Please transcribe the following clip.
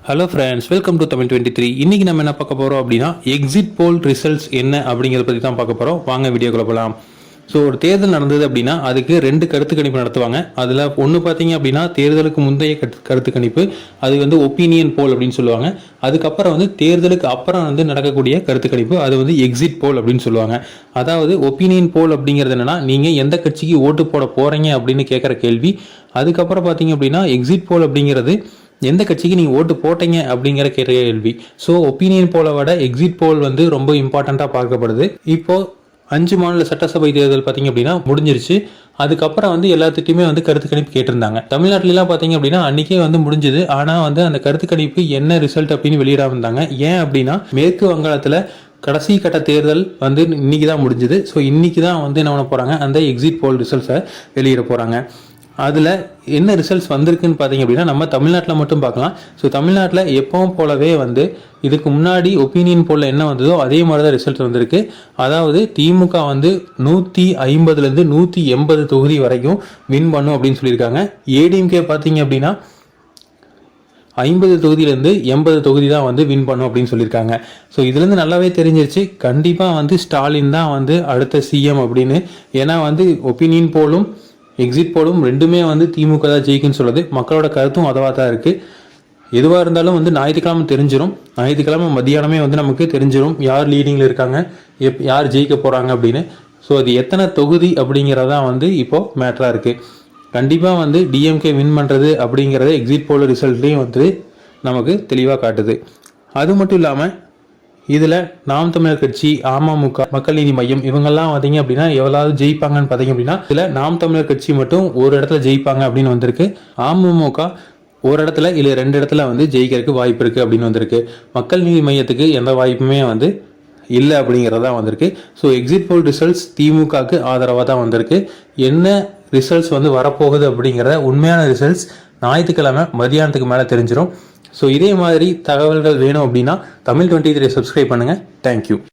Hello friends, welcome to Tamil 23. இன்றைக்கி நம்ம என்ன பார்க்க போகிறோம் அப்படின்னா, எக்ஸிட் போல் ரிசல்ட்ஸ் என்ன அப்படிங்கிறத பற்றி தான் பார்க்க போகிறோம். வாங்க வீடியோக்குள்ள போகலாம். ஸோ ஒரு தேர்தல் நடந்தது அப்படின்னா அதுக்கு 2 கருத்து கணிப்பு நடத்துவாங்க. அதில் ஒன்று பார்த்தீங்க அப்படின்னா தேர்தலுக்கு முந்தைய கருத்து கணிப்பு, அது வந்து ஒப்பீனியன் போல் அப்படின்னு சொல்லுவாங்க. அதுக்கப்புறம் வந்து தேர்தலுக்கு அப்புறம் வந்து நடக்கக்கூடிய கருத்து கணிப்பு, அது வந்து எக்ஸிட் போல் அப்படின்னு சொல்லுவாங்க. அதாவது ஒப்பீனியன் போல் அப்படிங்கிறது என்னன்னா, நீங்கள் எந்த கட்சிக்கு ஓட்டு போட போகிறீங்க அப்படின்னு கேட்குற கேள்வி. அதுக்கப்புறம் பார்த்தீங்க அப்படின்னா எக்ஸிட் போல் அப்படிங்கிறது எந்த கட்சிக்கு நீங்கள் ஓட்டு போட்டீங்க அப்படிங்கிற கேள்வி. ஸோ ஒப்பீனியன் போலை விட எக்ஸிட் போல் வந்து ரொம்ப இம்பார்ட்டண்ட்டாக பார்க்கப்படுது. இப்போது 5 மாநில சட்டசபை தேர்தல் பார்த்தீங்க அப்படின்னா முடிஞ்சிருச்சு. அதுக்கப்புறம் வந்து எல்லாத்துட்டையுமே வந்து கருத்து கணிப்பு கேட்டிருந்தாங்க. தமிழ்நாட்டிலலாம் பார்த்தீங்க அப்படின்னா அன்றைக்கே வந்து முடிஞ்சுது. ஆனால் வந்து அந்த கருத்து கணிப்பு என்ன ரிசல்ட் அப்படின்னு வெளியிடாம இருந்தாங்க. ஏன் அப்படின்னா மேற்கு வங்காளத்தில் கடைசி கட்ட தேர்தல் வந்து இன்னைக்கு தான் முடிஞ்சுது. ஸோ இன்னைக்கு தான் வந்து என்ன பண்ண போகிறாங்க, அந்த எக்ஸிட் போல் ரிசல்ட்ஸை வெளியிட போகிறாங்க. அதில் என்ன ரிசல்ட்ஸ் வந்திருக்குன்னு பார்த்தீங்க அப்படின்னா நம்ம தமிழ்நாட்டில் மட்டும் பார்க்கலாம். ஸோ தமிழ்நாட்டில் எப்பவும் போலவே வந்து இதுக்கு முன்னாடி ஒப்பீனியன் போலில் என்ன வந்ததோ அதே மாதிரி தான் ரிசல்ட் வந்திருக்கு. அதாவது திமுக வந்து 150லேருந்து 180 தொகுதி வரைக்கும் வின் பண்ணும் அப்படின்னு சொல்லியிருக்காங்க. ஏடிஎம்கே பார்த்தீங்க அப்படின்னா 50 தொகுதியிலேருந்து 80 தொகுதி தான் வந்து வின் பண்ணும் அப்படின்னு சொல்லியிருக்காங்க. ஸோ இதுலேருந்து நல்லாவே தெரிஞ்சிருச்சு, கண்டிப்பாக வந்து ஸ்டாலின் தான் வந்து அடுத்த சிஎம் அப்படின்னு. ஏன்னா வந்து ஒப்பீனியன் போலும் எக்ஸிட் போலும் ரெண்டுமே வந்து திமுக தான் ஜெயிக்குன்னு சொல்லுது. மக்களோட கருத்தும் அதுவாக தான் இருக்குது. எதுவாக இருந்தாலும் வந்து ஞாயிற்றுக்கிழமை தெரிஞ்சிடும். ஞாயிற்றுக்கிழமை மத்தியானமே வந்து நமக்கு தெரிஞ்சிடும் யார் லீடிங்கில் இருக்காங்க, யார் ஜெயிக்க போகிறாங்க அப்படின்னு. ஸோ அது எத்தனை தொகுதி அப்படிங்கிறதான் வந்து இப்போது மேட்டராக இருக்குது. கண்டிப்பாக வந்து டிஎம்கே வின் பண்ணுறது அப்படிங்கிறத எக்ஸிட் போல் ரிசல்ட்லேயும் வந்து நமக்கு தெளிவாக காட்டுது. அது மட்டும் இல்லாமல் இதில் நாம் தமிழர் கட்சி, அமமுக, மக்கள் நீதி மையம் இவங்கெல்லாம் பார்த்தீங்க அப்படின்னா எவ்வளவு ஜெயிப்பாங்கன்னு பார்த்தீங்க அப்படின்னா இதில் நாம் தமிழர் கட்சி மட்டும் ஒரு இடத்துல ஜெயிப்பாங்க அப்படின்னு வந்திருக்கு. அமமுக ஒரு இடத்துல இல்லை 2 இடத்துல வந்து ஜெயிக்கிறதுக்கு வாய்ப்பு இருக்குது அப்படின்னு வந்திருக்கு. மக்கள் நீதி மையத்துக்கு எந்த வாய்ப்புமே வந்து இல்லை அப்படிங்கிறதா வந்திருக்கு. ஸோ எக்ஸிட் போல் ரிசல்ட்ஸ் திமுகவுக்கு ஆதரவாக தான் வந்திருக்கு. என்ன ரிசல்ட்ஸ் வந்து வரப்போகுது அப்படிங்கிறத உண்மையான ரிசல்ட்ஸ் ஞாயிற்றுக்கிழமை மதியானத்துக்கு மேலே தெரிஞ்சிடும். ஸோ இதே மாதிரி தகவல்கள் வேணும் அப்படின்னா தமிழ் 23 சப்ஸ்கிரைப் பண்ணுங்கள். தேங்க்யூ.